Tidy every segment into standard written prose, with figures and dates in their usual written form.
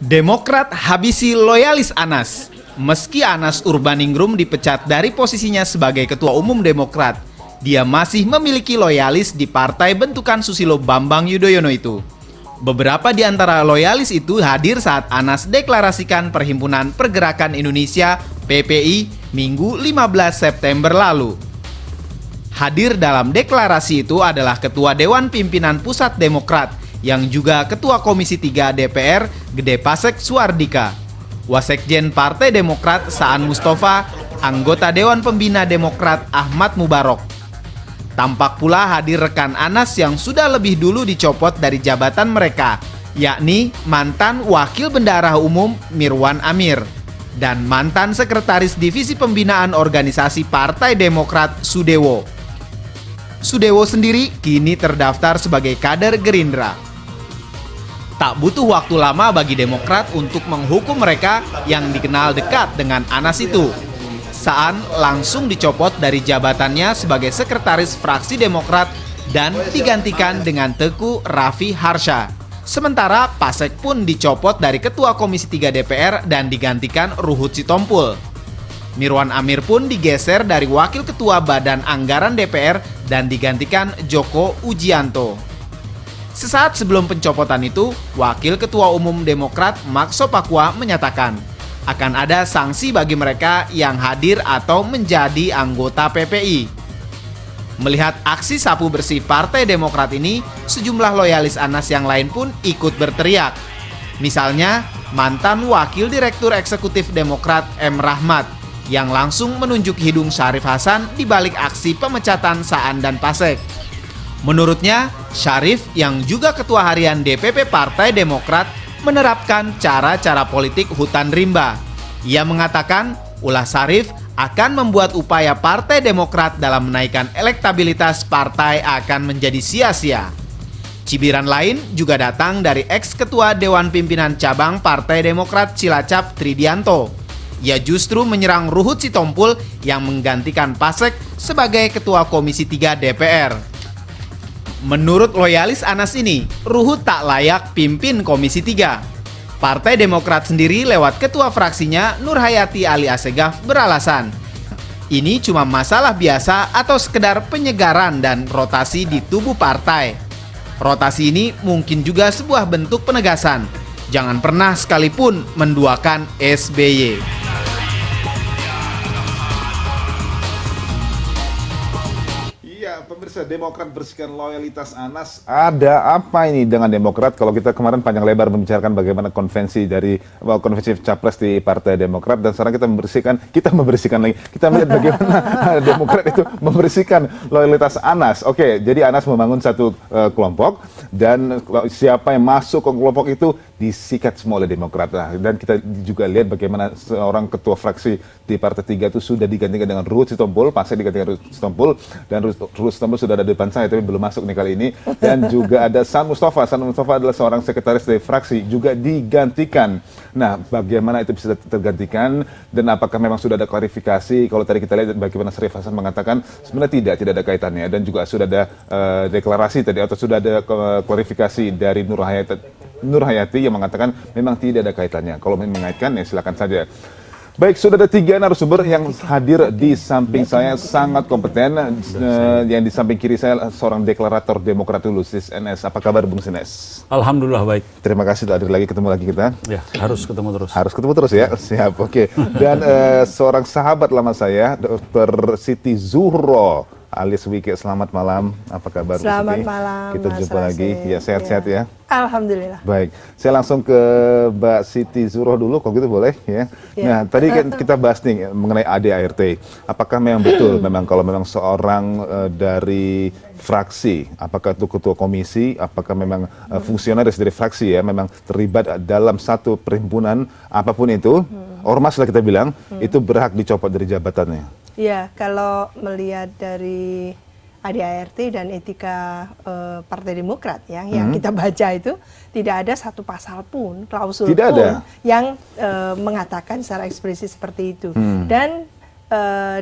Demokrat habisi loyalis Anas. Meski Anas Urbaningrum dipecat dari posisinya sebagai Ketua Umum Demokrat, dia masih memiliki loyalis di partai bentukan Susilo Bambang Yudhoyono itu. Beberapa di antara loyalis itu hadir saat Anas deklarasikan Perhimpunan Pergerakan Indonesia (PPI) Minggu 15 September lalu. Hadir dalam deklarasi itu adalah Ketua Dewan Pimpinan Pusat Demokrat yang juga Ketua Komisi 3 DPR Gede Pasek Suardika, Wasekjen Partai Demokrat Saan Mustafa, anggota Dewan Pembina Demokrat Ahmad Mubarok. Tampak pula hadir rekan Anas yang sudah lebih dulu dicopot dari jabatan mereka, yakni mantan Wakil Bendahara Umum Mirwan Amir dan mantan Sekretaris Divisi Pembinaan Organisasi Partai Demokrat Sudewo. Sudewo sendiri kini terdaftar sebagai kader Gerindra. Tak butuh waktu lama bagi Demokrat untuk menghukum mereka yang dikenal dekat dengan Anas itu. Saan langsung dicopot dari jabatannya sebagai Sekretaris Fraksi Demokrat dan digantikan dengan Teku Raffi Harsha. Sementara Pasek pun dicopot dari Ketua Komisi 3 DPR dan digantikan Ruhut Sitompul. Mirwan Amir pun digeser dari Wakil Ketua Badan Anggaran DPR dan digantikan Joko Ujianto. Sesaat sebelum pencopotan itu, Wakil Ketua Umum Demokrat Maxo Pakua menyatakan akan ada sanksi bagi mereka yang hadir atau menjadi anggota PPI. Melihat aksi sapu bersih Partai Demokrat ini, sejumlah loyalis Anas yang lain pun ikut berteriak. Misalnya, mantan Wakil Direktur Eksekutif Demokrat M. Rahmat yang langsung menunjuk hidung Syarif Hasan di balik aksi pemecatan Saan dan Pasek. Menurutnya, Syarif yang juga Ketua Harian DPP Partai Demokrat menerapkan cara-cara politik hutan rimba. Ia mengatakan ulah Syarif akan membuat upaya Partai Demokrat dalam menaikkan elektabilitas partai akan menjadi sia-sia. Cibiran lain juga datang dari ex-ketua Dewan Pimpinan Cabang Partai Demokrat Cilacap Tridianto. Ia justru menyerang Ruhut Sitompul yang menggantikan Pasek sebagai Ketua Komisi 3 DPR. Menurut loyalis Anas ini, Ruhut tak layak pimpin Komisi 3. Partai Demokrat sendiri lewat ketua fraksinya Nurhayati Ali Assegaf beralasan, ini cuma masalah biasa atau sekedar penyegaran dan rotasi di tubuh partai. Rotasi ini mungkin juga sebuah bentuk penegasan. Jangan pernah sekalipun menduakan SBY. Pemirsa, Demokrat bersihkan loyalitas Anas. Ada apa ini dengan Demokrat? Kalau kita kemarin panjang lebar membicarakan bagaimana konvensi Capres di Partai Demokrat, dan sekarang kita membersihkan lagi. Kita melihat bagaimana Demokrat itu membersihkan loyalitas Anas. Oke, jadi Anas membangun satu kelompok, dan siapa yang masuk ke kelompok itu disikat semua oleh Demokrat. Nah, dan kita juga lihat bagaimana seorang ketua fraksi di Partai 3 itu sudah digantikan dengan Ruhut Sitompul, Pasek digantikan Ruhut Sitompul, dan Ruhut Sitompul sudah ada di depan saya tapi belum masuk nih kali ini. Dan juga ada Saan Mustafa. Saan Mustafa adalah seorang sekretaris dari fraksi, juga digantikan. Nah, bagaimana itu bisa tergantikan dan apakah memang sudah ada klarifikasi? Kalau tadi kita lihat bagaimana Syarif Hasan mengatakan sebenarnya tidak ada kaitannya, dan juga sudah ada deklarasi tadi atau sudah ada klarifikasi dari Nurhayati yang mengatakan memang tidak ada kaitannya. Kalau mengaitkan ya silakan saja. Baik, sudah ada 3 narasumber yang hadir di samping saya, sangat kompeten. Yang di samping kiri saya seorang deklarator Demokrat dulu, Sis NS. Apa kabar Bung Sines? Alhamdulillah baik. Terima kasih telah hadir lagi, ketemu lagi kita. Ya, harus ketemu terus. Harus ketemu terus ya, siap, oke. Dan seorang sahabat lama saya, Dr. Siti Zuhro alias Wike. Selamat malam, apa kabar? Selamat malam. Kita jumpa lagi, ya sehat-sehat ya. Alhamdulillah. Baik, saya langsung ke Mbak Siti Zuhro dulu, kalau gitu boleh ya. Nah, tadi kan kita bahas nih mengenai ADART. Apakah memang betul, memang kalau memang seorang dari fraksi, apakah itu ketua komisi, apakah memang fungsionaris dari fraksi ya, memang terlibat dalam satu perhimpunan apapun itu, ormas lah kita bilang, itu berhak dicopot dari jabatannya. Ya, kalau melihat dari ADART dan etika Partai Demokrat ya, yang kita baca itu tidak ada satu pasal pun, klausul tidak pun ada yang mengatakan secara eksplisit seperti itu. Dan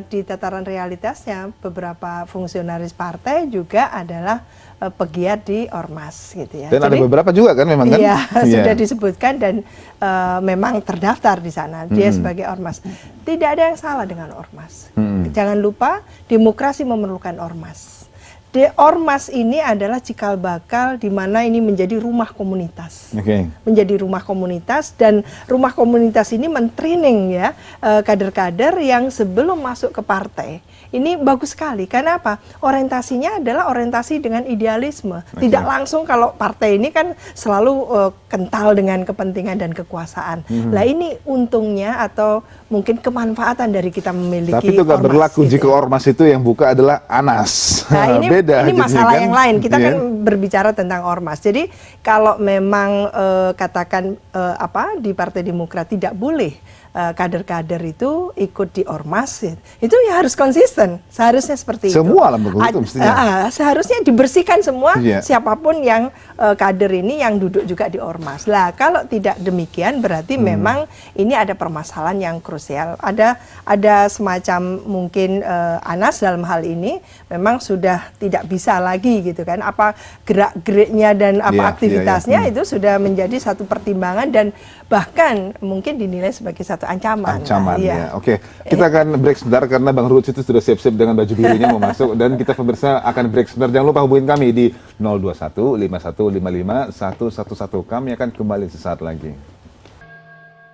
di tataran realitasnya beberapa fungsionaris partai juga adalah pegiat di ormas gitu ya. Dan ada beberapa juga kan memang kan? Iya, sudah disebutkan dan memang terdaftar di sana dia sebagai ormas. Tidak ada yang salah dengan ormas. Jangan lupa demokrasi memerlukan ormas. Ormas ini adalah cikal bakal di mana ini menjadi rumah komunitas. Menjadi rumah komunitas, dan rumah komunitas ini men-training ya kader-kader yang sebelum masuk ke partai. Ini bagus sekali. Karena apa? Orientasinya adalah orientasi dengan idealisme. Tidak langsung, kalau partai ini kan selalu kental dengan kepentingan dan kekuasaan. Lah ini untungnya atau mungkin kemanfaatan dari kita memiliki ormas. Tapi itu nggak berlaku gitu. Jika ormas itu yang buka adalah Anas. Nah, ini masalah kan? yang lain. Kita kan berbicara tentang ormas. Jadi kalau memang katakan di Partai Demokrat tidak boleh kader-kader itu ikut di ormas, itu ya harus konsisten. Seharusnya seperti itu. Semua lah begitu mestinya. Seharusnya dibersihkan semua siapapun yang kader ini yang duduk juga di ormas. Lah kalau tidak demikian berarti memang ini ada permasalahan yang krusial. Ada semacam mungkin Anas dalam hal ini memang sudah tidak bisa lagi gitu kan. Apa gerak-geriknya dan apa aktivitasnya itu sudah menjadi satu pertimbangan dan bahkan mungkin dinilai sebagai satu ancaman. Ya. Oke, kita akan break sebentar karena Bang Ruth itu sudah siap-siap dengan baju birunya mau masuk, dan kita pemirsa akan break sebentar. Jangan lupa hubungin kami di 021 5155 111. Kami akan kembali sesaat lagi.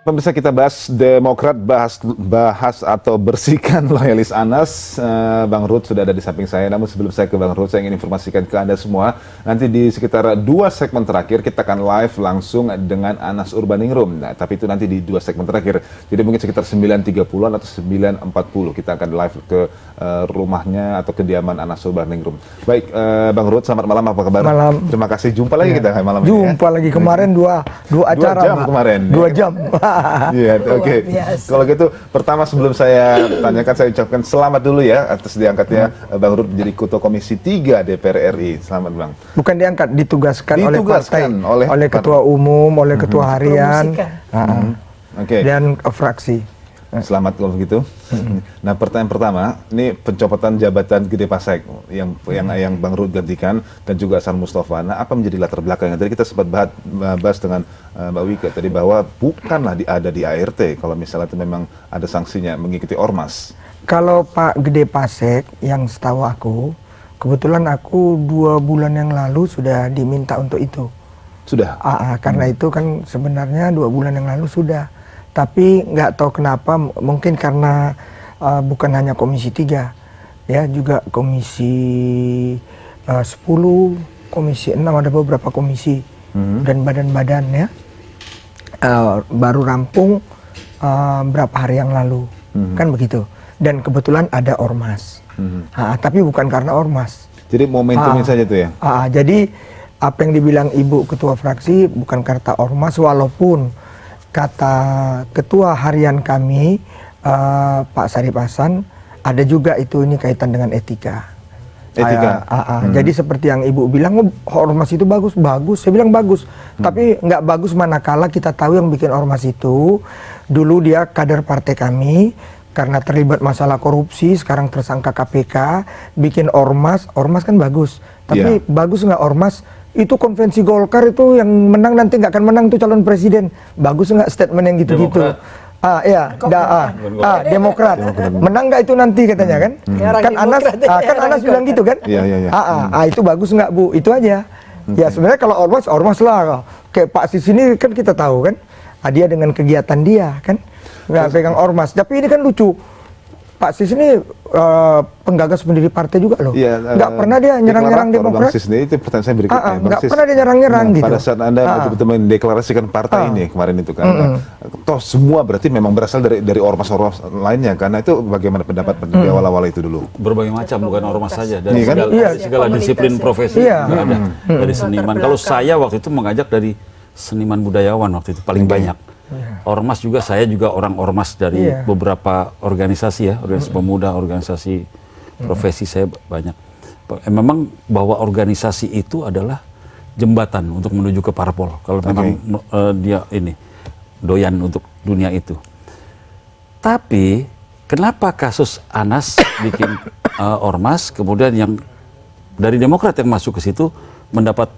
Pemirsa, kita bahas Demokrat, bahas atau bersihkan loyalis Anas. Bang Ruth sudah ada di samping saya. Namun sebelum saya ke Bang Ruth, saya ingin informasikan ke Anda semua. Nanti di sekitar 2 segmen terakhir kita akan live langsung dengan Anas Urbaningrum. Nah, tapi itu nanti di 2 segmen terakhir. Jadi mungkin sekitar 9.30-an atau 9.40 kita akan live ke rumahnya atau kediaman Anas Urbaningrum. Baik, Bang Ruth, selamat malam. Apa kabar? Malam. Terima kasih. Jumpa lagi kita malam ini. Jumpa lagi kemarin dua acara. 2 jam kemarin. 2 jam. Iya, oke. Kalau gitu, pertama sebelum saya tanyakan, saya ucapkan selamat dulu ya atas diangkatnya Bang Ruth menjadi Ketua Komisi 3 DPR RI. Selamat, Bang. Bukan diangkat, ditugaskan oleh partai, oleh Ketua Umum, oleh Ketua Harian, dan fraksi. Selamat kalau begitu. Nah, pertanyaan pertama, ini pencopotan jabatan Gede Pasek yang Bang Ruth gantikan dan juga Hasan Mustafa. Nah, apa menjadi latar belakangnya? Tadi kita sempat bahas dengan Mbak Wika tadi bahwa bukanlah ada di ART kalau misalnya itu memang ada sanksinya mengikuti ormas. Kalau Pak Gede Pasek, yang setahu aku, kebetulan aku 2 bulan yang lalu sudah diminta untuk itu. Sudah? Karena itu kan sebenarnya 2 bulan yang lalu sudah. Tapi nggak tahu kenapa, mungkin karena bukan hanya Komisi 3, ya juga Komisi 10, Komisi 6, ada beberapa komisi dan badan-badan ya, baru rampung berapa hari yang lalu, kan begitu. Dan kebetulan ada ormas, tapi bukan karena ormas. Jadi momentumnya saja tuh ya? Jadi apa yang dibilang Ibu Ketua Fraksi bukan karena ormas, walaupun kata Ketua Harian kami, Pak Sarip Hasan, ada juga ini kaitan dengan etika. Jadi seperti yang Ibu bilang, ormas itu bagus. Saya bilang bagus. Tapi nggak bagus manakala kita tahu yang bikin ormas itu, dulu dia kader partai kami, karena terlibat masalah korupsi, sekarang tersangka KPK, bikin ormas kan bagus. Tapi bagus nggak ormas? Itu konvensi Golkar itu yang menang nanti nggak akan menang tuh calon presiden. Bagus nggak statement yang gitu-gitu? Demokrat. Menang nggak itu nanti katanya kan? Kan Anas bilang gitu kan? Itu bagus nggak Bu? Itu aja. Ya sebenarnya kalau ormas lah. Kayak Pak Sis ini kan kita tahu kan? Dia dengan kegiatan dia kan nggak pegang ormas. Tapi ini kan lucu. Pak Sis ini penggagas pendiri partai juga loh. Nggak pernah dia nyerang-nyerang Demokrat. Bang Sis ini itu pertanyaan saya berikutnya. Nggak pernah dia nyerang-nyerang gitu. Pada saat Anda betul-betul mendeklarasikan partai ini kemarin itu kan, toh semua berarti memang berasal dari ormas-ormas lainnya, karena itu bagaimana pendapat di awal-awal itu dulu? Berbagai macam, bukan ormas saja, dari segala disiplin profesi ada, dari seniman. Kalau saya waktu itu mengajak dari seniman budayawan waktu itu paling banyak. Ormas juga, saya juga orang ormas dari beberapa organisasi ya, organisasi pemuda, organisasi profesi, saya banyak. Memang bahwa organisasi itu adalah jembatan untuk menuju ke parpol. Kalau memang dia ini doyan untuk dunia itu. Tapi kenapa kasus Anas bikin ormas, kemudian yang dari Demokrat yang masuk ke situ mendapat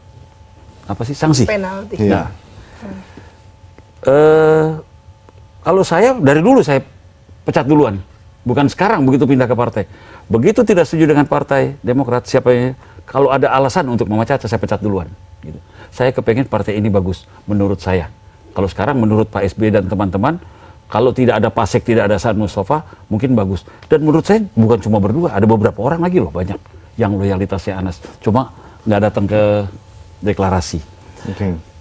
apa sih sanksi. Penalti. Nah, kalau saya dari dulu saya pecat duluan, bukan sekarang begitu pindah ke partai. Begitu tidak setuju dengan Partai Demokrat, kalau ada alasan untuk memecat saya pecat duluan. Gitu. Saya kepengen partai ini bagus menurut saya. Kalau sekarang menurut Pak SBY dan teman-teman, kalau tidak ada Pasek, tidak ada Saan Mustafa, mungkin bagus. Dan menurut saya bukan cuma berdua, ada beberapa orang lagi loh banyak yang loyalitasnya Anas. Cuma nggak datang ke deklarasi.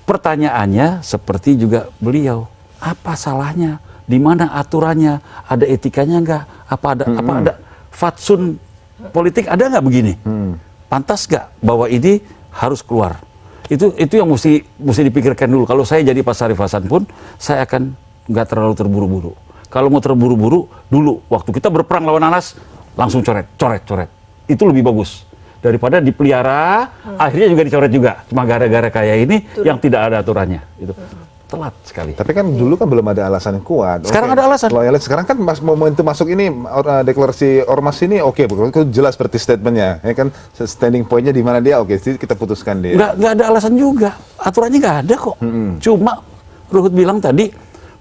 Pertanyaannya seperti juga beliau, apa salahnya? Di mana aturannya? Ada etikanya nggak? Apa ada fatsun politik ada nggak begini? Pantas nggak bahwa ini harus keluar? Itu yang mesti dipikirkan dulu. Kalau saya jadi Pak Syarif Hasan pun, saya akan nggak terlalu terburu-buru. Kalau mau terburu-buru, dulu waktu kita berperang lawan Anas, langsung coret. Itu lebih bagus daripada dipelihara, akhirnya juga dicoret juga. Cuma gara-gara kayak ini yang tidak ada aturannya. Itu telat sekali. Tapi kan dulu kan belum ada alasan yang kuat. Sekarang ada alasan. Loyalis sekarang kan momentum masuk ini deklarasi ormas ini itu jelas seperti statementnya. Ya kan standing pointnya di mana dia kita putuskan dia. Nggak ada alasan juga. Aturannya nggak ada kok. Cuma Ruhut bilang tadi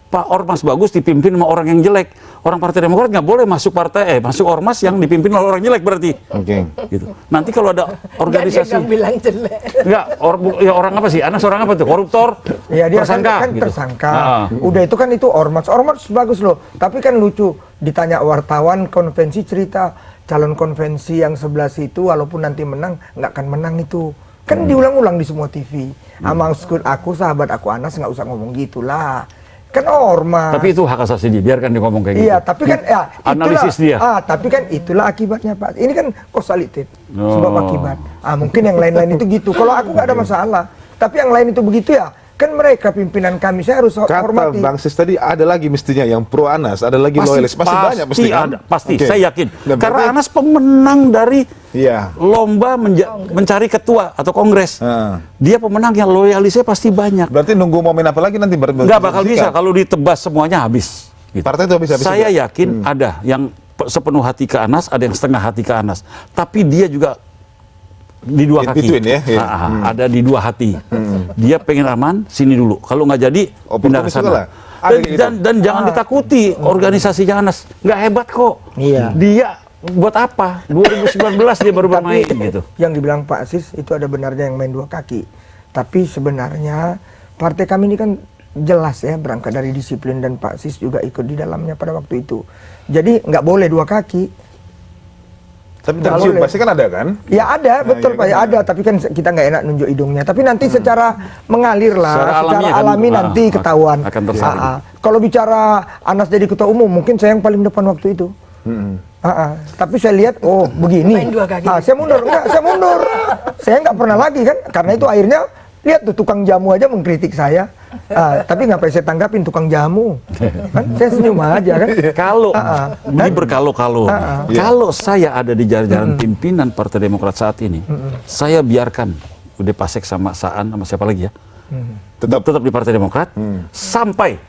Pak Ormas bagus dipimpin sama orang yang jelek. Orang Partai Demokrat nggak boleh masuk ormas yang dipimpin oleh orang jelek berarti. Gitu. Nanti kalau ada organisasi Nggak bilang jelek. orang apa sih? Anas orang apa tuh? Koruptor? Ya dia tersangka, kan gitu. tersangka. Udah itu kan itu ormas bagus loh. Tapi kan lucu ditanya wartawan konvensi cerita calon konvensi yang sebelah situ walaupun nanti menang nggak akan menang itu. Kan diulang-ulang di semua TV. Maksud aku sahabat aku Anas nggak usah ngomong gitulah. Kan ormas. Tapi itu hak asasi dia, biarkan dia ngomong kayak gitu. Iya, tapi kan analisis dia. Tapi kan itulah akibatnya Pak. Ini kan kausalitas, sebab akibat. Mungkin yang lain-lain itu gitu. Kalau aku nggak ada masalah. Tapi yang lain itu begitu ya. Kan mereka pimpinan kami, saya harus hormati. Kata Bang Sis tadi ada lagi mestinya yang pro Anas, ada lagi loyalis. Pasti banyak mesti kan? Ada, pasti. Saya yakin. Karena Anas pemenang dari lomba mencari ketua atau kongres. Dia pemenang yang loyalisnya pasti banyak. Berarti nunggu momen apa lagi nanti? Nggak bakal bisa kalau ditebas semuanya habis. Gitu. Partai itu habis. Saya yakin ada yang sepenuh hati ke Anas, ada yang setengah hati ke Anas. Tapi dia juga di dua kaki. Ada di dua hati. Dia pengen aman, sini dulu. Kalau nggak jadi, pindah ke sana. Dan jangan ditakuti organisasinya Anas. Nggak hebat kok. Dia buat apa? 2019 dia baru bermain gitu. Yang dibilang Pak Sis itu ada benarnya yang main dua kaki. Tapi sebenarnya partai kami ini kan jelas ya berangkat dari disiplin dan Pak Sis juga ikut di dalamnya pada waktu itu. Jadi nggak boleh dua kaki. Tapi tercium pasti kan ada kan? Ya ada, betul Pak, ya ada. Tapi kan kita nggak enak nunjuk hidungnya. Tapi nanti secara mengalir lah, secara alami nanti ketahuan. Kalau bicara Anas jadi ketua umum, mungkin saya yang paling depan waktu itu. Tapi saya lihat, begini. Saya mundur, saya nggak pernah lagi kan, karena itu akhirnya lihat tuh tukang jamu aja mengkritik saya. Tapi ngapain saya tanggapin tukang jamu? Kan saya senyum aja kan. Kalau ini berkalo-kalo. Kalau saya ada di jajaran pimpinan Partai Demokrat saat ini, saya biarkan udah Pasek sama Saan sama siapa lagi ya, tetap di Partai Demokrat sampai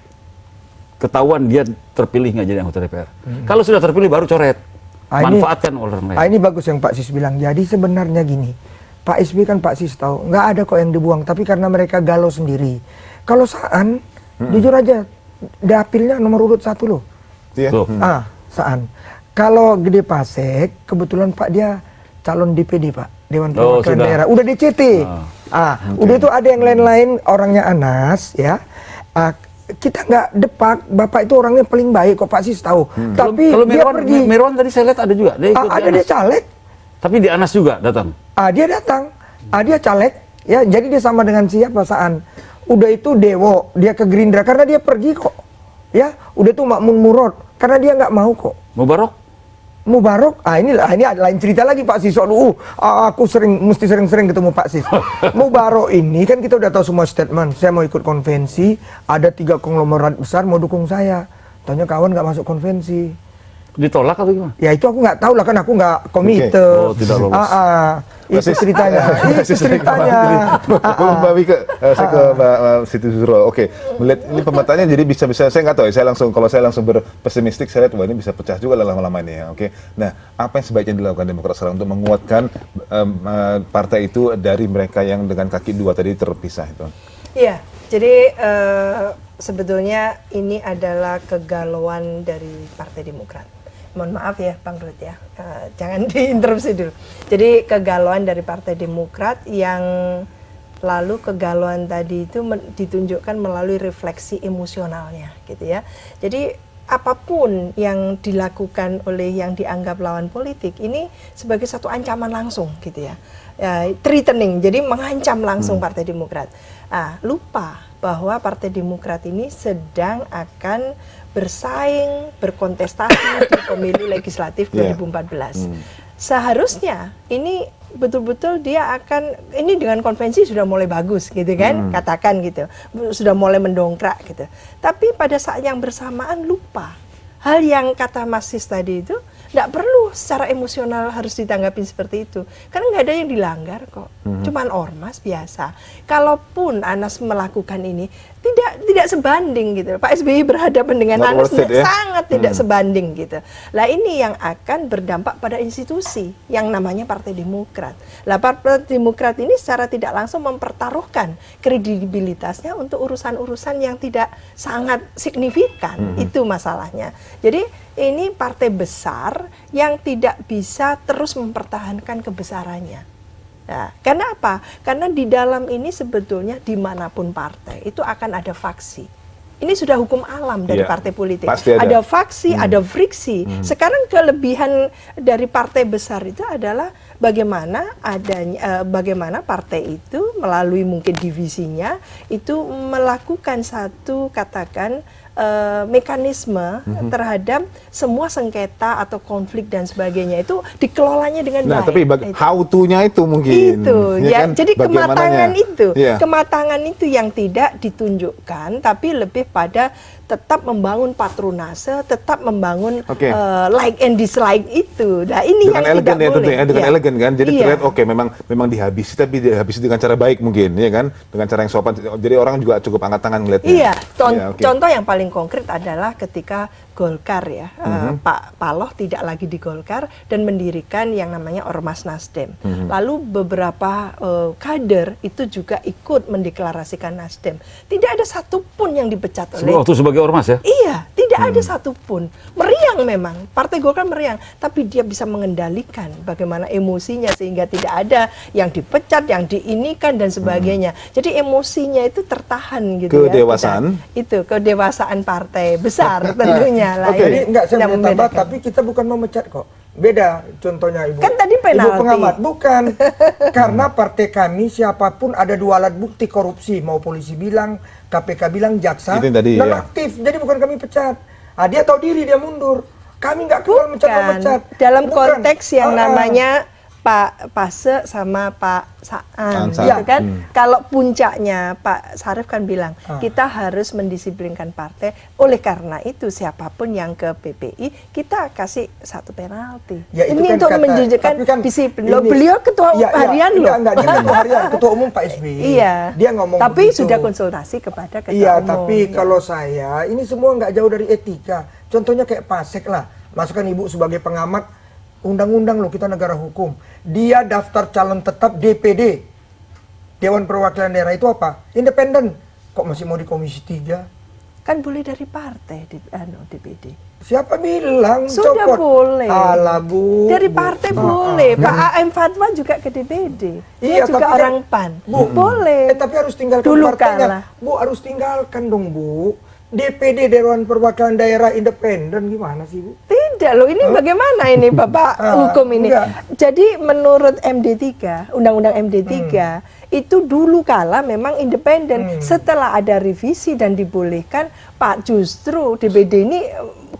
ketahuan dia terpilih nggak jadi anggota DPR. Kalau sudah terpilih baru coret. Manfaatkan orang lain. Ini bagus yang Pak Sis bilang. Jadi sebenarnya gini. Pak SBY kan Pak Sis tahu, nggak ada kok yang dibuang, tapi karena mereka galau sendiri. Kalau Saan, jujur aja, dapilnya nomor urut 1 loh. Saan. Kalau Gede Pasek, kebetulan Pak dia calon DPD Pak, Dewan Perwakilan Daerah, udah DCT. Udah itu ada yang lain-lain, orangnya Anas, ya. Kita nggak depak, Bapak itu orangnya paling baik kok Pak Sis tahu. Tapi kalau dia pergi. Mirwan tadi saya lihat ada juga. Ada dia caleg. Tapi di Anas juga datang. Dia datang. Dia caleg. Ya, jadi dia sama dengan siapa Saan. Udah itu Dewo, dia ke Gerindra karena dia pergi kok. Ya, udah itu Makmun Murad karena dia nggak mau kok. Mubarok, ini lain cerita lagi Pak Sis. Aku mesti sering ketemu Pak Sis. Mubarok ini kan kita udah tahu semua statement. Saya mau ikut konvensi, ada 3 konglomerat besar mau dukung saya. Tanya kawan nggak masuk konvensi. Ditolak atau gimana? Ya itu aku nggak tahu lah kan aku nggak komite. Tidak lolos. Itu ceritanya. Itu ceritanya. Mbak Wike, saya ke Mbak Siti Zuhro. Oke, melihat ini pemetaannya jadi bisa-bisa saya nggak tahu. Kalau saya langsung berpesimistik, saya lihat wah ini bisa pecah juga lama-lama ini ya. Oke, nah apa yang sebaiknya dilakukan Demokrat sekarang untuk menguatkan partai itu dari mereka yang dengan kaki dua tadi terpisah itu? Iya, jadi sebetulnya ini adalah kegalauan dari Partai Demokrat. Mohon maaf ya Bang Ruth ya, jangan diinterupsi dulu. Jadi kegalauan dari Partai Demokrat yang lalu kegalauan tadi itu ditunjukkan melalui refleksi emosionalnya gitu ya. Jadi apapun yang dilakukan oleh yang dianggap lawan politik ini sebagai satu ancaman langsung gitu ya. Threatening, jadi mengancam langsung Partai Demokrat. Lupa bahwa Partai Demokrat ini sedang akan bersaing, berkontestasi di pemilu legislatif 2014. Seharusnya ini betul-betul dia akan, ini dengan konvensi sudah mulai bagus gitu kan, katakan gitu, sudah mulai mendongkrak gitu. Tapi pada saat yang bersamaan lupa hal yang kata Mas Sis tadi itu, tidak perlu secara emosional harus ditanggapi seperti itu. Karena nggak ada yang dilanggar kok. Cuman ormas biasa. Kalaupun Anas melakukan ini, tidak sebanding gitu. Pak SBY berhadapan dengan Anas sangat tidak sebanding gitu. Lah ini yang akan berdampak pada institusi yang namanya Partai Demokrat. Lah Partai Demokrat ini secara tidak langsung mempertaruhkan kredibilitasnya untuk urusan-urusan yang tidak sangat signifikan. Itu masalahnya. Jadi ini partai besar yang tidak bisa terus mempertahankan kebesarannya. Nah, karena apa? Karena di dalam ini sebetulnya dimanapun partai itu akan ada faksi. Ini sudah hukum alam dari partai politik. Ada faksi, ada friksi. Sekarang kelebihan dari partai besar itu adalah bagaimana bagaimana partai itu melalui mungkin divisinya itu melakukan satu katakan mekanisme terhadap semua sengketa atau konflik dan sebagainya itu dikelolanya dengan baik. Tapi how to-nya itu mungkin. Itu ya, kan? Jadi kematangan itu yang tidak ditunjukkan, tapi lebih pada tetap membangun patronase, tetap membangun like and dislike itu. Nah ini dengan yang elegan tidak boleh. Dengan elegan kan, jadi terlihat memang dihabisi, tapi dihabisi dengan cara baik mungkin, ya kan, dengan cara yang sopan. Jadi orang juga cukup angkat tangan melihatnya. Iya, contoh yang paling konkret adalah ketika Golkar ya, Pak Paloh tidak lagi di Golkar dan mendirikan yang namanya Ormas Nasdem. Lalu beberapa kader itu juga ikut mendeklarasikan Nasdem. Tidak ada satupun yang dipecat oleh. Waktu sebagai ormas ya? Iya, tidak ada satupun. Meriang memang, Partai Golkar meriang, tapi dia bisa mengendalikan bagaimana emosinya sehingga tidak ada yang dipecat, yang diinikan dan sebagainya. Jadi emosinya itu tertahan gitu kedewasaan. ya. Itu kedewasaan partai besar tentunya. Jadi enggak saya mau tambah, tapi kita bukan memecat kok. Beda contohnya Ibu. Kan tadi penalti. Ibu pengamat, bukan. Karena partai kami siapapun ada dua alat bukti korupsi, mau polisi bilang, KPK bilang, jaksa, aktif. Jadi bukan kami pecat. Dia tahu diri, dia mundur. Kami nggak keluar memecat. Dalam konteks yang namanya Pak Pase sama Pak Saan, gitu kan? Kalau puncaknya Pak Sarif kan bilang kita harus mendisiplinkan partai. Oleh karena itu siapapun yang ke PPI kita kasih satu penalti. Ya, ini kan untuk menunjukkan kan disiplin. Beliau ketua harian loh. Enggak, ketua harian, ketua umum Pak SBY. Iya. Dia ngomong tapi begitu. Sudah konsultasi kepada ketua umum. Iya, tapi kalau saya ini semua nggak jauh dari etika. Contohnya kayak Pasek lah. Masukkan Ibu sebagai pengamat. Undang-undang loh, kita negara hukum. Dia daftar calon tetap DPD. Dewan Perwakilan Daerah itu apa? Independen. Kok masih mau di Komisi 3? Kan boleh dari partai DPD. Siapa bilang? Sudah copot? Boleh. Alah, Bu. Dari partai boleh. Pak AM Fatwa juga ke DPD. Dia juga orang PAN. Bu, boleh. Tapi harus tinggalkan dulu partainya. Bu, harus tinggalkan dong, Bu. DPD Dewan Perwakilan Daerah Independen gimana sih, Bu? Tidak loh, ini bagaimana ini Bapak hukum ini? Jadi menurut MD3, Undang-Undang MD3 itu dulu kala memang independen. Setelah ada revisi dan dibolehkan, Pak justru DPD ini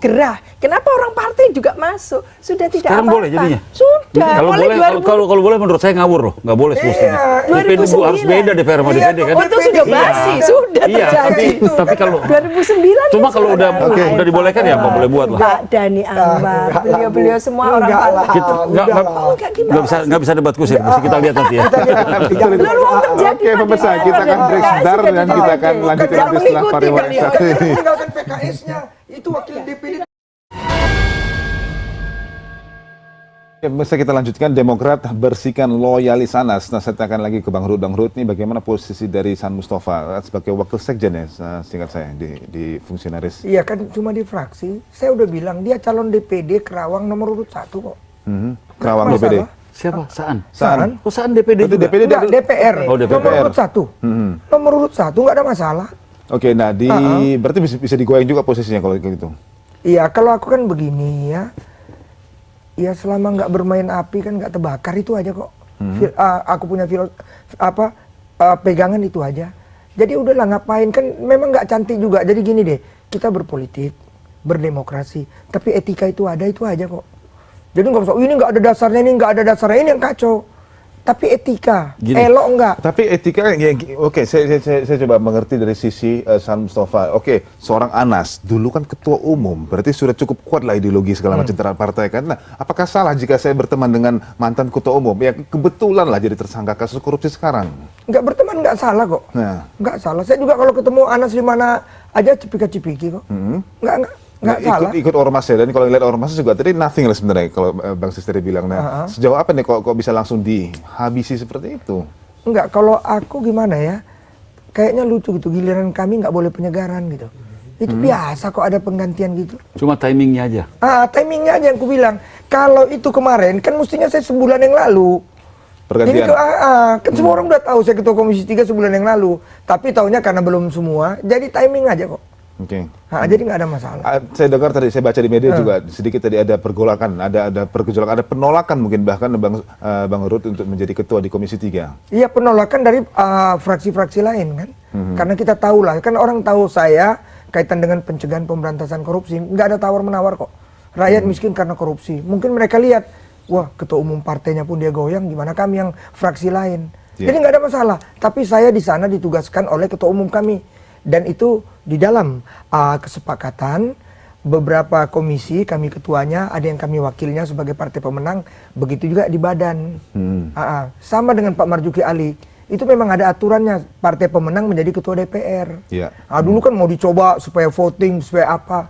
gerah. Kenapa orang partai juga masuk? Sudah tidak Sekarang apa-apa. boleh jadinya? Sudah. Kalau mulai boleh, kalau boleh menurut saya ngawur loh, nggak boleh semestinya. DPD harus beda DPR sama DPD kan? Oh, itu sudah basi, sudah Iya, terjadi. tapi kalau 2009 cuma kalau udah dibolehkan ya apa boleh buat lah. Pak Dhani Anwar, beliau-beliau semua orang partai. Kita nggak bisa debat kusir, mesti kita lihat nanti ya. Lalu terjadi Oke, pemirsa, kita akan break sebentar dan kita akan lanjutkan nanti setelah pariwara satu ini. Tinggalkan PKS-nya, itu wakil DPD. Ya, bisa kita lanjutkan, Demokrat bersihkan loyalis Anas. Nah, saya tanyakan lagi ke Bang Ruhut. Bang Ruhut, ini bagaimana posisi dari San Mustafa sebagai wakil sekjen ya, singkat saya, di fungsionaris? Iya kan cuma di fraksi. Saya udah bilang dia calon DPD Kerawang nomor urut 1 kok. Kerawang Nggak DPD. masalah. Siapa? Saan? Saan. Oh, Saan DPD Berarti juga? DPD Enggak, DPR. Oh, DPR. Nomor urut 1. Nomor urut 1 nggak ada masalah. Oke, nah berarti bisa digoyang juga posisinya kalau gitu. Iya, kalau aku kan begini ya. Ya selama nggak bermain api kan nggak terbakar itu aja kok. Aku punya pegangan itu aja. Jadi udahlah ngapain, kan memang nggak cantik juga. Jadi gini deh, kita berpolitik, berdemokrasi, tapi etika itu ada, itu aja kok. Jadi nggak usah, ini nggak ada dasarnya, ini nggak ada dasarnya, ini yang kacau. Tapi etika, Gini. elok nggak? Tapi etika, ya, oke, saya coba mengerti dari sisi San Mustafa. Oke, seorang Anas, dulu kan ketua umum, berarti sudah cukup kuat lah ideologi segala macam terhadap partai kan. Nah, apakah salah jika saya berteman dengan mantan ketua umum? Ya kebetulan lah jadi tersangka kasus korupsi sekarang. Nggak berteman nggak salah kok. Nah. Nggak salah. Saya juga kalau ketemu Anas di mana aja cipika-cipiki kok. Nggak salah. Ikut ormas ya, dan kalau lihat ormas juga tadi nothing lah sebenarnya kalau Bang Sisteri bilang. Nah, sejauh apa nih kok bisa langsung dihabisi seperti itu? Enggak, kalau aku gimana ya, kayaknya lucu gitu, giliran kami nggak boleh penyegaran gitu. Itu biasa kok ada penggantian gitu. Cuma timingnya aja. Timingnya aja yang ku bilang. Kalau itu kemarin, kan mestinya saya sebulan yang lalu. Pergantian. Ini kan semua orang udah tahu saya ketua Komisi 3 sebulan yang lalu. Tapi taunya karena belum semua, jadi timing aja kok. Oke. Jadi nggak ada masalah. Saya dengar tadi, saya baca di media juga sedikit tadi ada pergolakan, ada pergolakan, ada penolakan mungkin bahkan Bang Ruhut untuk menjadi ketua di Komisi 3. Iya, penolakan dari fraksi-fraksi lain kan. Karena kita tahu lah, kan orang tahu saya kaitan dengan pencegahan pemberantasan korupsi, nggak ada tawar-menawar kok. Rakyat miskin karena korupsi. Mungkin mereka lihat, wah ketua umum partainya pun dia goyang, gimana kami yang fraksi lain. Jadi nggak ada masalah. Tapi saya di sana ditugaskan oleh ketua umum kami. Dan itu di dalam kesepakatan beberapa komisi, kami ketuanya, ada yang kami wakilnya sebagai partai pemenang, begitu juga di badan. Sama dengan Pak Marzuki Ali, itu memang ada aturannya, partai pemenang menjadi ketua DPR. Dulu kan mau dicoba supaya voting, supaya apa.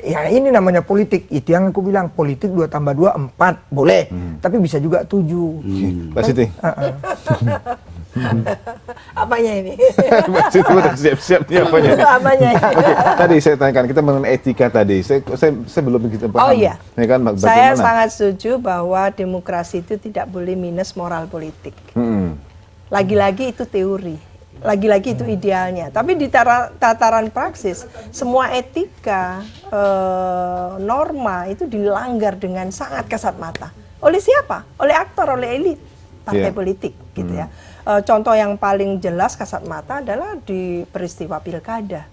Ya ini namanya politik, itu yang aku bilang, politik 2 tambah 2, 4, boleh. Tapi bisa juga 7. Mbak Siti. Apanya ini? Mbak Siti udah siap-siap nih apanya. Apanya ini? Oke, tadi saya tanyakan, kita mengenai etika tadi. Saya belum begitu paham. Oh iya. Ya kan, Saya sangat setuju bahwa demokrasi itu tidak boleh minus moral politik. Lagi-lagi itu teori. Lagi-lagi itu idealnya. Tapi di tataran praksis, semua etika, norma itu dilanggar dengan sangat kasat mata. Oleh siapa? Oleh aktor, oleh elit partai politik, gitu ya. Contoh yang paling jelas kasat mata adalah di peristiwa pilkada.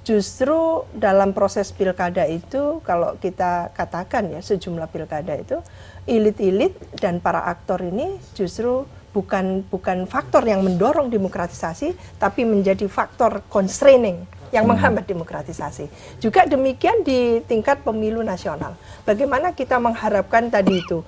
Justru dalam proses pilkada itu, kalau kita katakan ya, sejumlah pilkada itu, elit-elit dan para aktor ini justru bukan faktor yang mendorong demokratisasi, tapi menjadi faktor constraining yang menghambat demokratisasi. Juga demikian di tingkat pemilu nasional. Bagaimana kita mengharapkan tadi itu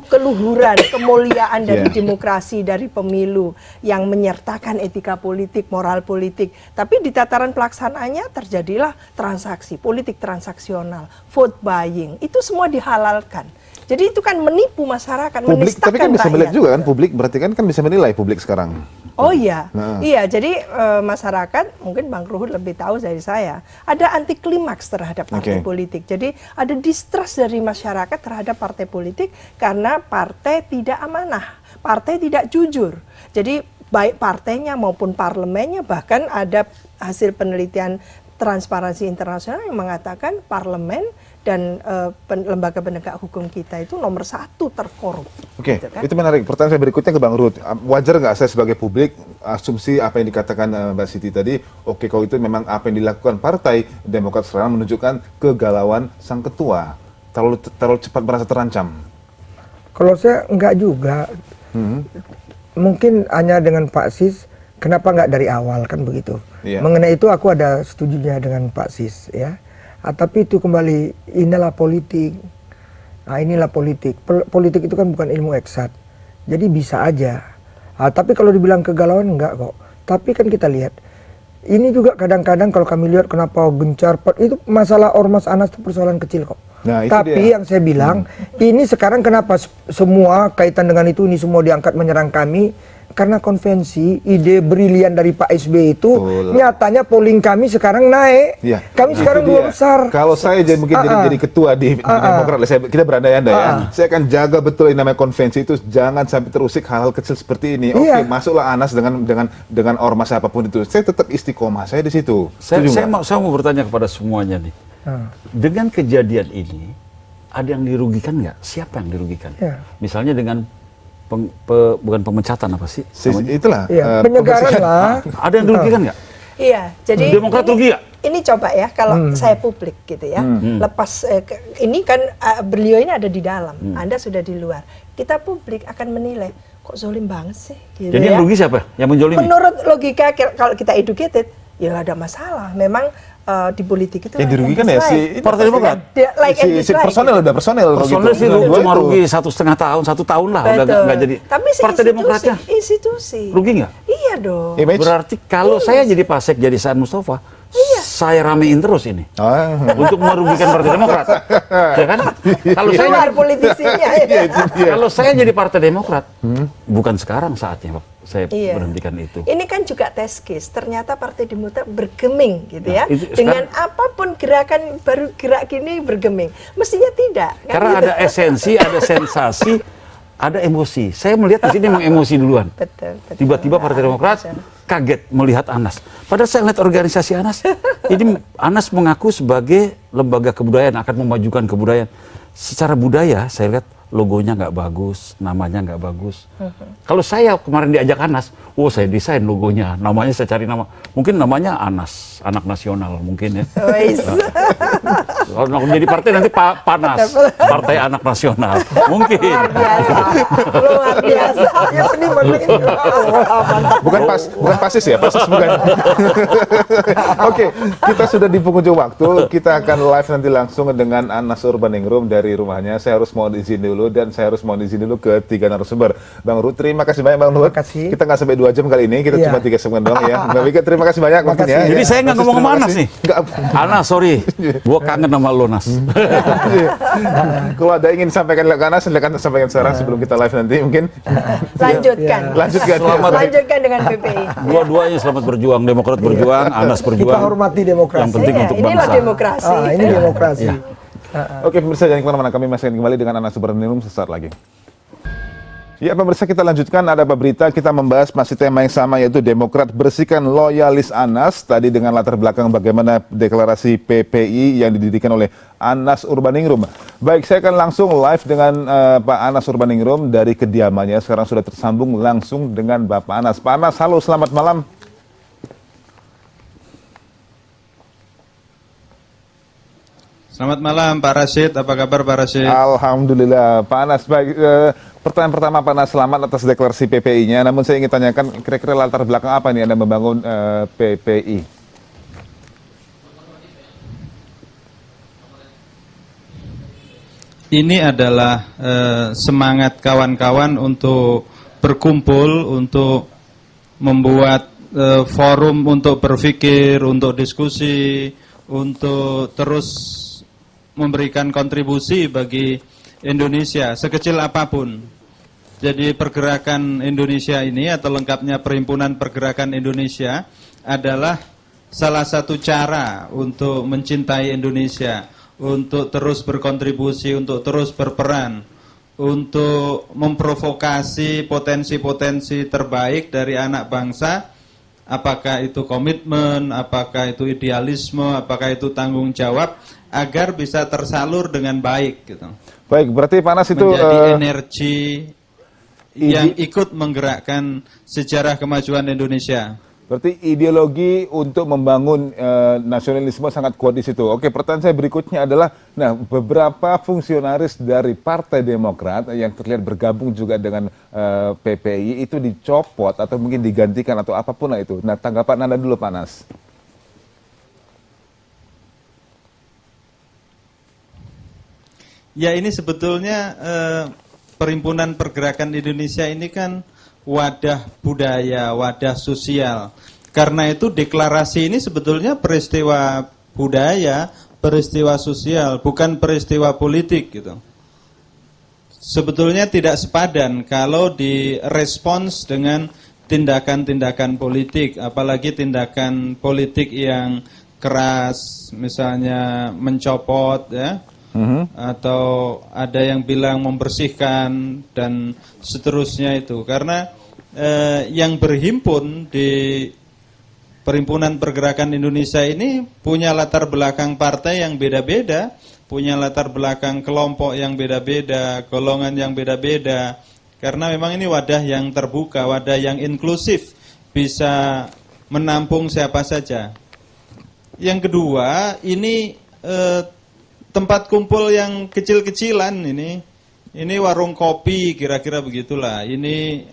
keluhuran, kemuliaan dari demokrasi, dari pemilu yang menyertakan etika politik, moral politik. Tapi di tataran pelaksanaannya terjadilah transaksi, politik transaksional, vote buying. Itu semua dihalalkan. Jadi itu kan menipu masyarakat, publik, menistakan tapi kan bisa rakyat. melihat juga kan publik, berarti kan bisa menilai publik sekarang. Oh iya, iya. Jadi masyarakat, mungkin Bang Ruhut lebih tahu dari saya, ada anti klimaks terhadap partai politik. Jadi ada distrust dari masyarakat terhadap partai politik karena partai tidak amanah, partai tidak jujur. Jadi baik partainya maupun parlemennya, bahkan ada hasil penelitian Transparansi Internasional yang mengatakan parlemen dan lembaga penegak hukum kita itu nomor 1 terkorup. Oke, gitu kan? itu menarik. Pertanyaan saya berikutnya ke Bang Ruhut. Wajar nggak saya sebagai publik asumsi apa yang dikatakan Mbak Siti tadi? Oke, kalau itu memang apa yang dilakukan Partai Demokrat sekarang menunjukkan kegalauan sang ketua, terlalu cepat merasa terancam. Kalau saya enggak juga. Mungkin hanya dengan Pak Sis, kenapa nggak dari awal kan begitu? Iya. Mengenai itu aku ada setujunya dengan Pak Sis ya. Tapi itu kembali, inilah politik. Nah, inilah politik. Politik itu kan bukan ilmu eksat. Jadi bisa aja. Tapi kalau dibilang kegalauan enggak kok. Tapi kan kita lihat, ini juga kadang-kadang kalau kami lihat kenapa gencar, itu masalah Ormas Anas itu persoalan kecil kok. Nah, itu tapi dia. yang saya bilang, ini sekarang kenapa semua kaitan dengan itu, ini semua diangkat menyerang kami, karena konvensi, ide brilian dari Pak SBY itu, nyatanya polling kami sekarang naik. Ya, kami sekarang 2 besar. Kalau saya mungkin jadi ketua di Demokrat, kita berandai-andai ya. Saya akan jaga betul yang namanya konvensi itu, jangan sampai terusik hal-hal kecil seperti ini. Oke, masuklah Anas dengan ormas apapun itu. Saya tetap istiqomah saya di situ. Saya mau bertanya kepada semuanya nih. Dengan kejadian ini, ada yang dirugikan nggak? Siapa yang dirugikan? Misalnya dengan bukan pemecatan apa sih? Itulah. Penyegaran lah. Ada yang dirugikan nggak? Iya, jadi Demokrat rugi nggak? Ini coba ya, kalau saya publik gitu ya, lepas ini kan beliau ini ada di dalam, Anda sudah di luar. Kita publik akan menilai, kok zolim banget sih. Gitu. Jadi yang rugi siapa? Yang menjolimi? Menurut logika, kalau kita educated, ya nggak ada masalah. Memang di politik itu yang dirugikan ya si Partai Demokrat, si personel udah personel sih cuma rugi 1,5 tahun, 1 tahun lah, udah nggak jadi. Tapi Partai Demokratnya institusi rugi nggak? Iya dong. Berarti kalau saya jadi Pasek, jadi Saan Mustafa, saya ramein terus ini untuk merugikan Partai Demokrat, ya kan? Kalau saya jadi politisinya, kalau saya jadi Partai Demokrat, bukan sekarang saatnya, Pak. Saya berhentikan itu. Ini kan juga test case. Ternyata Partai Demokrat bergeming, gitu ya. Dengan apapun gerakan baru gerak gini bergeming. Mestinya tidak. Kan karena gitu. ada esensi, ada sensasi, ada emosi. Saya melihat di sini memang emosi duluan. Betul. Tiba-tiba Partai Demokrat kaget melihat Anas. Padahal saya lihat organisasi Anas. Ini Anas mengaku sebagai lembaga kebudayaan akan memajukan kebudayaan. Secara budaya saya lihat logonya nggak bagus, namanya nggak bagus. Kalau saya kemarin diajak Anas, saya desain logonya, namanya saya cari nama, mungkin namanya Anas, anak nasional mungkin ya. Kalau jadi partai nanti Panas, Partai Anak Nasional, mungkin. Luar biasa. Bukan Pasis ya, Pasis bukan. Oke, kita sudah di penghujung waktu, kita akan live nanti langsung dengan Anas Urbaningrum dari rumahnya. Saya harus mohon izin dulu dan saya harus mohon izin dulu ke 3 narasumber. Bang Ruhut, terima kasih banyak Bang Ruhut. Kita nggak sampai 2 jam kali ini, kita cuma 3 segmen doang ya. Mbak Wika, terima kasih banyak waktunya. Jadi saya nggak ngomong sama Anas nih. Anas, sorry, gua kangen sama lo, Nas. Kalau ada ingin sampaikan ke Anas, silakan sampaikan sekarang sebelum kita live nanti mungkin. Lanjutkan. Lanjutkan dengan PPI. Dua-duanya selamat berjuang, Demokrat berjuang, Anas berjuang. Kita hormati demokrasi. Yang penting untuk bangsa. Inilah demokrasi. Ini demokrasi. Oke, pemirsa jangan kemana-mana, kami masih akan kembali dengan Anas Urbaningrum sesaat lagi. Ya pemirsa, kita lanjutkan, ada apa berita, kita membahas masih tema yang sama yaitu Demokrat bersihkan loyalis Anas. Tadi dengan latar belakang bagaimana deklarasi PPI yang didirikan oleh Anas Urbaningrum. Baik, saya akan langsung live dengan Pak Anas Urbaningrum dari kediamannya. Sekarang sudah tersambung langsung dengan Bapak Anas. Pak Anas, halo, selamat malam. Selamat malam Pak Rashid, apa kabar Pak Rashid? Alhamdulillah, Pak Anas. Baik, pertanyaan pertama Pak Anas, selamat atas deklarasi PPI-nya. Namun saya ingin tanyakan kira-kira latar belakang apa nih Anda membangun PPI? Ini adalah semangat kawan-kawan untuk berkumpul, untuk membuat forum untuk berpikir, untuk diskusi, untuk terus memberikan kontribusi bagi Indonesia sekecil apapun. Jadi pergerakan Indonesia ini atau lengkapnya Perhimpunan Pergerakan Indonesia adalah salah satu cara untuk mencintai Indonesia, untuk terus berkontribusi, untuk terus berperan, untuk memprovokasi potensi-potensi terbaik dari anak bangsa apakah itu komitmen, apakah itu idealisme, apakah itu tanggung jawab, agar bisa tersalur dengan baik gitu. Baik, berarti Pak Anas itu menjadi energi yang ikut menggerakkan sejarah kemajuan Indonesia. Berarti ideologi untuk membangun nasionalisme sangat kuat di situ. Oke, pertanyaan saya berikutnya adalah, nah, beberapa fungsionaris dari Partai Demokrat yang terlihat bergabung juga dengan PPI itu dicopot atau mungkin digantikan atau apapun lah itu. Nah, tanggapan Anda dulu, Pak Anas. Ya, ini sebetulnya Perhimpunan Pergerakan Indonesia ini kan wadah budaya, wadah sosial. Karena itu deklarasi ini sebetulnya peristiwa budaya, peristiwa sosial, bukan peristiwa politik gitu. Sebetulnya tidak sepadan kalau direspons dengan tindakan-tindakan politik, apalagi tindakan politik yang keras, misalnya mencopot ya. Atau ada yang bilang membersihkan dan seterusnya itu. Karena yang berhimpun di Perhimpunan Pergerakan Indonesia ini punya latar belakang partai yang beda-beda, punya latar belakang kelompok yang beda-beda, golongan yang beda-beda. Karena memang ini wadah yang terbuka, wadah yang inklusif, bisa menampung siapa saja. Yang kedua, ini tempat kumpul yang kecil-kecilan ini warung kopi kira-kira begitulah, ini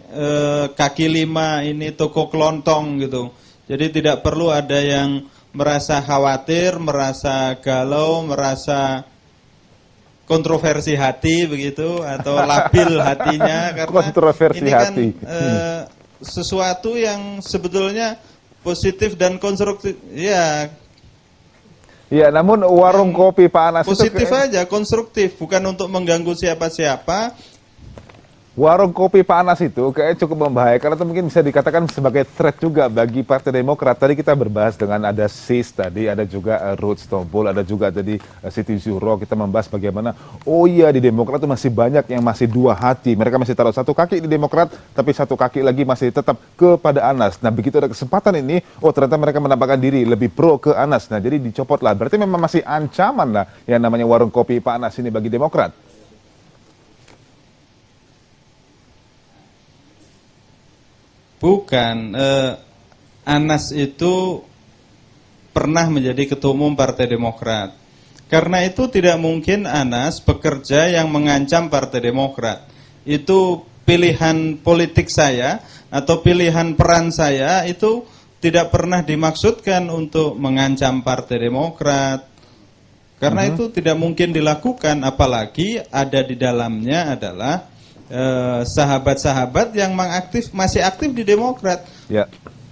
kaki lima, ini toko kelontong gitu. Jadi tidak perlu ada yang merasa khawatir, merasa galau, merasa kontroversi hati begitu atau labil hatinya, karena kontroversi ini kan hati. Sesuatu yang sebetulnya positif dan konstruktif ya. Ya, namun warung kopi Pak Anas positif itu aja, konstruktif, bukan untuk mengganggu siapa-siapa. Warung kopi Pak Anas itu kayaknya cukup membahayakan atau mungkin bisa dikatakan sebagai threat juga bagi Partai Demokrat. Tadi kita berbahas dengan ada SIS tadi, ada juga Ruth Stompul, ada juga tadi Siti Zuhro. Kita membahas bagaimana, oh iya di Demokrat itu masih banyak yang masih dua hati. Mereka masih taruh satu kaki di Demokrat, tapi satu kaki lagi masih tetap kepada Anas. Nah, begitu ada kesempatan ini, oh ternyata mereka menampakkan diri lebih pro ke Anas. Nah, jadi dicopot lah. Berarti memang masih ancaman lah yang namanya warung kopi Pak Anas ini bagi Demokrat. Bukan, Anas itu pernah menjadi ketua umum Partai Demokrat. Karena itu tidak mungkin Anas bekerja yang mengancam Partai Demokrat. Itu pilihan politik saya atau pilihan peran saya itu tidak pernah dimaksudkan untuk mengancam Partai Demokrat. Karena itu tidak mungkin dilakukan, apalagi ada di dalamnya adalah sahabat-sahabat yang masih aktif di Demokrat. Ya.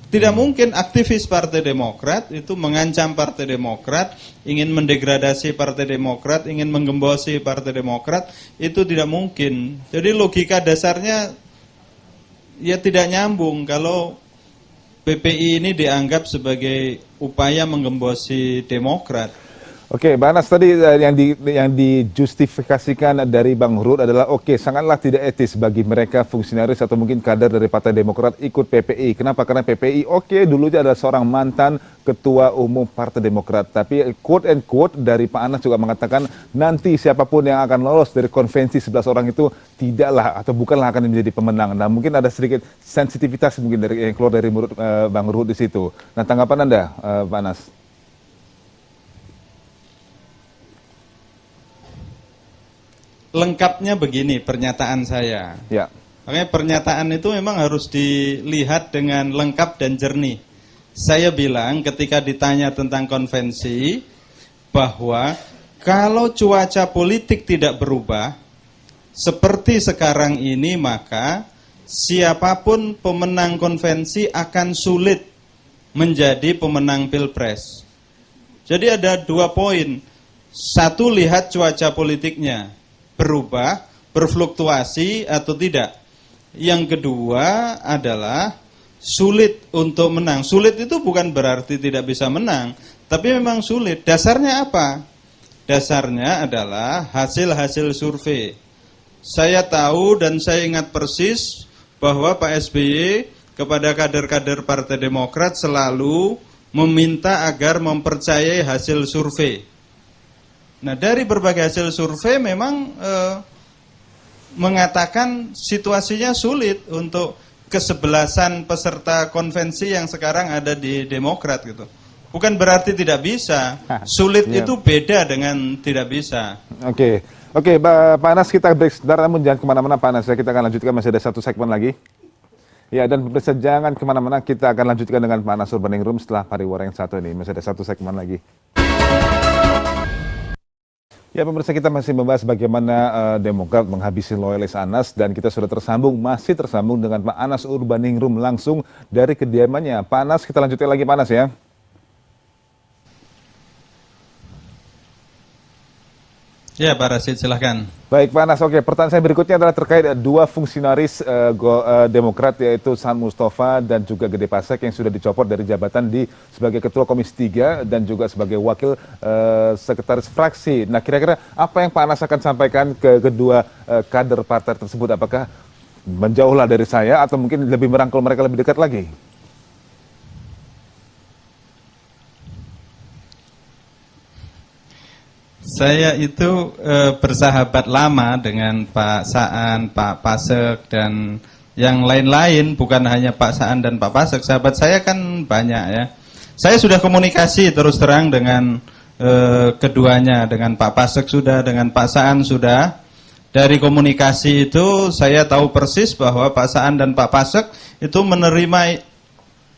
Tidak mungkin aktivis Partai Demokrat itu mengancam Partai Demokrat, ingin mendegradasi Partai Demokrat, ingin menggembosi Partai Demokrat, itu tidak mungkin. Jadi logika dasarnya ya tidak nyambung kalau PPI ini dianggap sebagai upaya menggembosi Demokrat. Oke, Bang Anas, tadi yang dijustifikasikan dari Bang Ruhut adalah sangatlah tidak etis bagi mereka fungsionaris atau mungkin kader dari Partai Demokrat ikut PPI. Kenapa? Karena PPI dulunya adalah seorang mantan ketua umum Partai Demokrat. Tapi quote and quote dari Pak Anas juga mengatakan nanti siapapun yang akan lolos dari konvensi 11 orang itu tidaklah atau bukanlah akan menjadi pemenang. Nah, mungkin ada sedikit sensitivitas mungkin dari yang keluar dari mulut Bang Ruhut di situ. Nah, tanggapan Anda, Pak Anas? Lengkapnya begini pernyataan saya. Ya. Makanya pernyataan itu memang harus dilihat dengan lengkap dan jernih. Saya bilang ketika ditanya tentang konvensi bahwa kalau cuaca politik tidak berubah seperti sekarang ini, maka siapapun pemenang konvensi akan sulit menjadi pemenang pilpres. Jadi ada 2 poin. Satu, lihat cuaca politiknya berubah, berfluktuasi atau tidak. Yang kedua adalah sulit untuk menang. Sulit itu bukan berarti tidak bisa menang, tapi memang sulit. Dasarnya apa? Dasarnya adalah hasil-hasil survei. Saya tahu dan saya ingat persis bahwa Pak SBY kepada kader-kader Partai Demokrat selalu meminta agar mempercayai hasil survei. Nah, dari berbagai hasil survei memang mengatakan situasinya sulit untuk kesebelasan peserta konvensi yang sekarang ada di Demokrat gitu. Bukan berarti tidak bisa. Sulit itu beda dengan tidak bisa. Oke, Pak Anas, kita break sebentar, namun jangan kemana-mana Pak Anas. Kita akan lanjutkan, masih ada satu segmen lagi. Ya, dan pemirsa jangan kemana-mana, kita akan lanjutkan dengan Pak Anas Urbaningrum setelah pariwara yang satu ini. Masih ada satu segmen lagi. Ya, pemirsa, kita masih membahas bagaimana Demokrat menghabisi loyalis Anas, dan kita sudah masih tersambung dengan Pak Anas Urbaningrum langsung dari kediamannya. Pak Anas, kita lanjutkan lagi Pak Anas ya. Ya, Pak Rashid, silahkan. Baik Pak Anas, oke, pertanyaan saya berikutnya adalah terkait dua fungsionaris Demokrat, yaitu San Mustafa dan juga Gede Pasek yang sudah dicopot dari jabatan sebagai Ketua Komisi 3 dan juga sebagai Wakil Sekretaris Fraksi. Nah, kira-kira apa yang Pak Anas akan sampaikan ke kedua kader partai tersebut? Apakah menjauhlah dari saya atau mungkin lebih merangkul mereka lebih dekat lagi? Saya itu bersahabat lama dengan Pak Saan, Pak Pasek, dan yang lain-lain, bukan hanya Pak Saan dan Pak Pasek. Sahabat saya kan banyak ya. Saya sudah komunikasi terus terang dengan keduanya, dengan Pak Pasek sudah, dengan Pak Saan sudah. Dari komunikasi itu saya tahu persis bahwa Pak Saan dan Pak Pasek itu menerima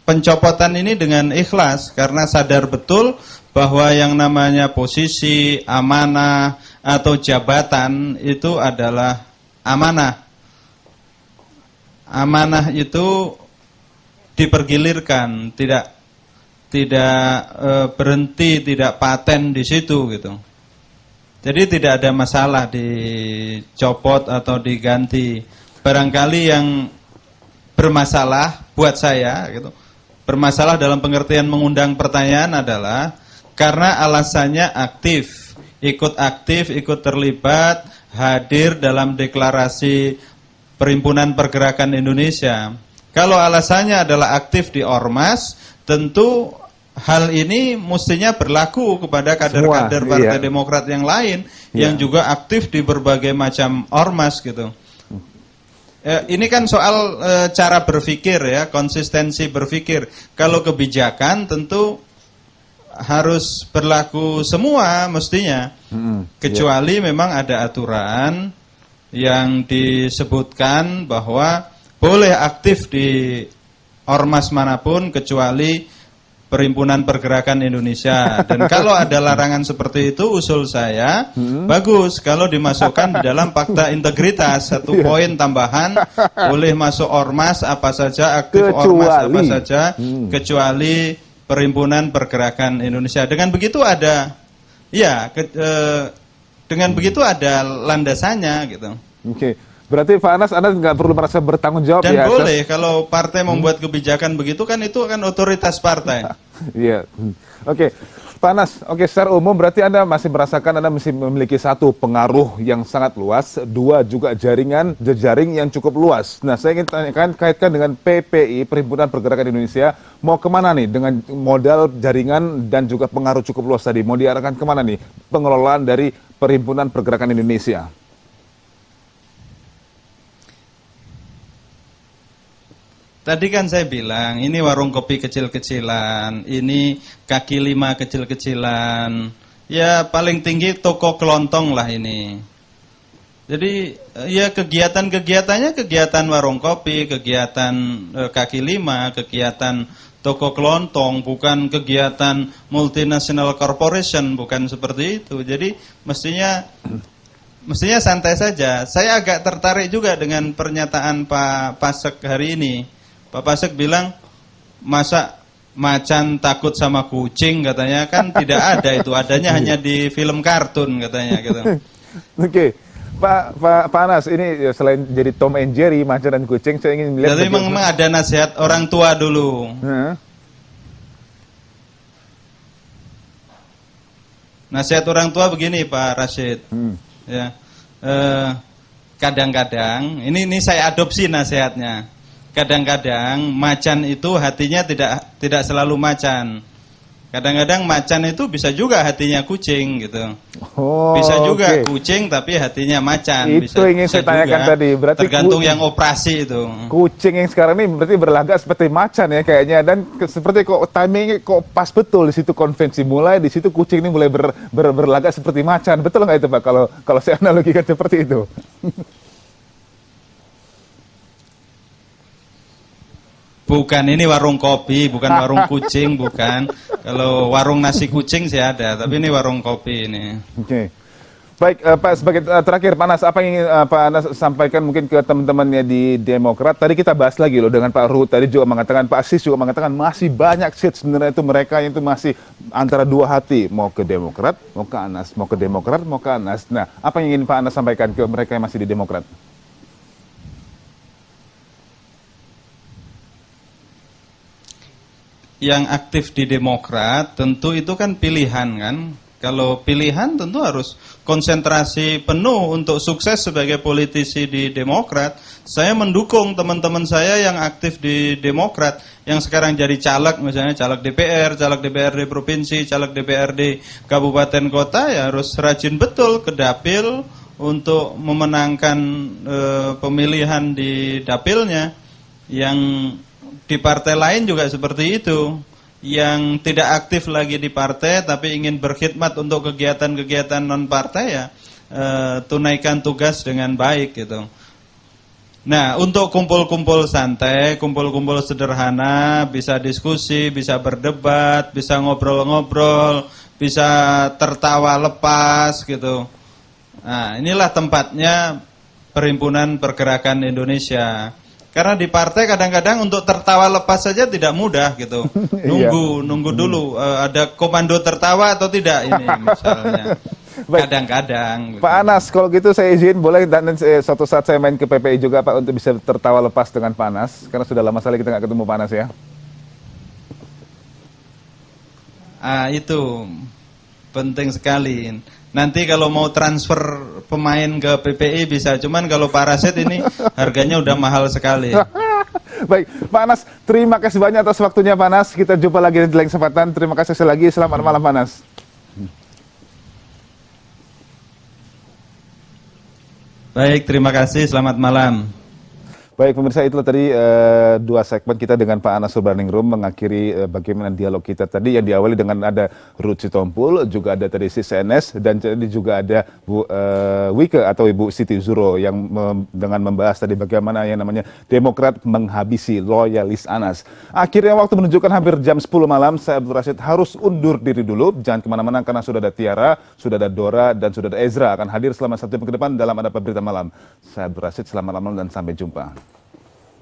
pencopotan ini dengan ikhlas, karena sadar betul bahwa yang namanya posisi, amanah, atau jabatan itu adalah amanah. Amanah itu dipergilirkan, tidak berhenti, tidak paten di situ gitu. Jadi tidak ada masalah dicopot atau diganti. Barangkali yang bermasalah buat saya gitu. Bermasalah dalam pengertian mengundang pertanyaan adalah karena alasannya aktif, ikut terlibat, hadir dalam deklarasi Perhimpunan Pergerakan Indonesia. Kalau alasannya adalah aktif di Ormas, tentu hal ini mestinya berlaku kepada kader-kader Partai Demokrat yang lain yang juga aktif di berbagai macam Ormas gitu. Ini kan soal cara berpikir ya, konsistensi berpikir. Kalau kebijakan tentu harus berlaku semua mestinya, kecuali memang ada aturan yang disebutkan bahwa boleh aktif di ormas manapun kecuali Perhimpunan Pergerakan Indonesia. Dan kalau ada larangan seperti itu, usul saya bagus kalau dimasukkan di dalam fakta integritas, satu poin tambahan, boleh masuk ormas apa saja, aktif ormas apa saja, kecuali Perhimpunan Pergerakan Indonesia. Dengan begitu ada, dengan begitu ada landasannya gitu. Oke, berarti Pak Anas, Anda nggak perlu merasa bertanggung jawab dan ya. Dan boleh kalau partai membuat kebijakan begitu kan itu kan otoritas partai. Iya, oke. Pak Anas, secara umum berarti Anda masih merasakan Anda masih memiliki satu, pengaruh yang sangat luas, dua juga jejaring yang cukup luas. Nah, saya ingin tanyakan kaitkan dengan PPI, Perhimpunan Pergerakan Indonesia, mau kemana nih dengan modal jaringan dan juga pengaruh cukup luas tadi? Mau diarahkan kemana nih pengelolaan dari Perhimpunan Pergerakan Indonesia? Tadi kan saya bilang, ini warung kopi kecil-kecilan, ini kaki lima kecil-kecilan, ya paling tinggi toko kelontong lah ini. Jadi ya kegiatannya kegiatan warung kopi, kegiatan kaki lima, kegiatan toko kelontong, bukan kegiatan multinational corporation, bukan seperti itu. Jadi mestinya santai saja. Saya agak tertarik juga dengan pernyataan Pak Pasek hari ini. Pak Pasek bilang, masa macan takut sama kucing, katanya, kan tidak ada itu, adanya hanya di film kartun katanya gitu. Oke. Pak Anas, ini selain jadi Tom and Jerry, macan dan kucing, saya ingin melihat. Jadi memang ada nasihat orang tua dulu. Nasihat orang tua begini Pak Rashid. Ya, kadang-kadang ini saya adopsi nasihatnya. kadang-kadang macan itu hatinya tidak selalu macan. Kadang-kadang macan itu bisa juga hatinya kucing gitu. Oh, bisa juga oke. kucing tapi hatinya macan. Itu ingin saya tanyakan juga. tadi. Berarti tergantung yang operasi itu. Kucing yang sekarang ini berarti berlagak seperti macan ya kayaknya, dan seperti kok timingnya kok pas betul di situ konvensi mulai, di situ kucing ini mulai berlagak seperti macan. Betul nggak itu Pak? Kalau saya analogikan seperti itu. Bukan, ini warung kopi, bukan warung kucing, bukan. Kalau warung nasi kucing sih ada, tapi ini warung kopi ini. Oke. Baik, Pak, sebagai terakhir, Pak Anas, apa yang ingin Pak Anas sampaikan mungkin ke teman-temannya di Demokrat? Tadi kita bahas lagi loh dengan Pak Ruhut, tadi juga mengatakan, Pak Sis juga mengatakan masih banyak seat sebenarnya itu mereka yang itu masih antara dua hati, mau ke Demokrat, mau ke Anas, mau ke Demokrat, mau ke Anas. Nah, apa yang ingin Pak Anas sampaikan ke mereka yang masih di Demokrat? Yang aktif di Demokrat tentu itu kan pilihan kan. Kalau pilihan tentu harus konsentrasi penuh untuk sukses sebagai politisi di Demokrat. Saya mendukung teman-teman saya yang aktif di Demokrat, yang sekarang jadi caleg, misalnya caleg DPR, caleg DPRD provinsi, caleg DPRD kabupaten kota, ya harus rajin betul ke dapil untuk memenangkan pemilihan di dapilnya. Yang di partai lain juga seperti itu, yang tidak aktif lagi di partai tapi ingin berkhidmat untuk kegiatan-kegiatan non partai, ya tunaikan tugas dengan baik gitu. Nah, untuk kumpul-kumpul santai, kumpul-kumpul sederhana, bisa diskusi, bisa berdebat, bisa ngobrol-ngobrol, bisa tertawa lepas gitu. Nah, inilah tempatnya Perhimpunan Pergerakan Indonesia. Karena di partai kadang-kadang untuk tertawa lepas saja tidak mudah gitu. Nunggu dulu ada komando tertawa atau tidak ini misalnya. Kadang-kadang. Pak Anas, kalau gitu saya izin boleh dan suatu saat saya main ke PPI juga Pak untuk bisa tertawa lepas dengan Pak Anas, karena sudah lama sekali kita nggak ketemu Pak Anas ya. Itu penting sekali. Nanti kalau mau transfer pemain ke PPI bisa, cuman kalau Parasit ini harganya udah mahal sekali. Baik, Pak Anas, terima kasih banyak atas waktunya Pak Anas. Kita jumpa lagi di lain kesempatan. Terima kasih sekali lagi. Selamat malam Pak Anas. Baik, terima kasih. Selamat malam. Baik pemirsa, itulah tadi dua segmen kita dengan Pak Anas Urbaningrum mengakhiri bagaimana dialog kita tadi yang diawali dengan ada Ruth Sitompul, juga ada tadi CNS, dan tadi juga ada Bu Wike atau Ibu Siti Zuro yang dengan membahas tadi bagaimana yang namanya Demokrat menghabisi loyalis Anas. Akhirnya waktu menunjukkan hampir jam 10 malam, saya Abdul Rashid harus undur diri dulu. Jangan kemana-mana karena sudah ada Tiara, sudah ada Dora, dan sudah ada Ezra akan hadir selama 1 jam ke depan dalam Ada Apa Berita Malam. Saya Abdul Rashid, selamat malam dan sampai jumpa.